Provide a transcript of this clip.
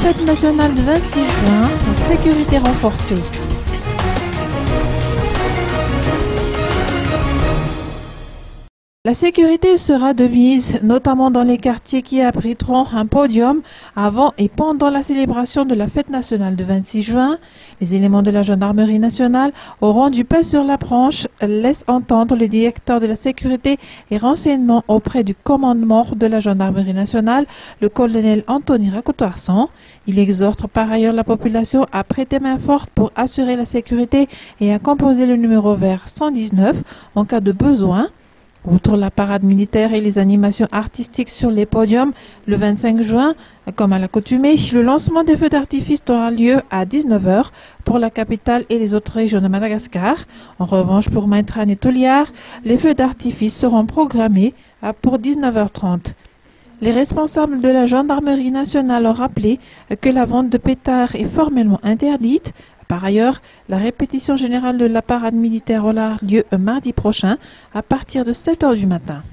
fête nationale du 26 juin, la sécurité renforcée. La sécurité sera de mise, notamment dans les quartiers qui abriteront un podium avant et pendant la célébration de la fête nationale du 26 juin. Les éléments de la gendarmerie nationale auront du pain sur la planche, laisse entendre le directeur de la sécurité et renseignement auprès du commandement de la gendarmerie nationale, le colonel Anthony Rakoutoarsan. Il exhorte par ailleurs la population à prêter main forte pour assurer la sécurité et à composer le numéro vert 119 en cas de besoin. Outre la parade militaire et les animations artistiques sur les podiums, le 25 juin, comme à l'accoutumée, le lancement des feux d'artifice aura lieu à 19 h pour la capitale et les autres régions de Madagascar. En revanche, pour Maintran et Toliar, les feux d'artifice seront programmés pour 19 h 30. Les responsables de la gendarmerie nationale ont rappelé que la vente de pétards est formellement interdite. Par ailleurs, la répétition générale de la parade militaire aura lieu mardi prochain à partir de 7 h du matin.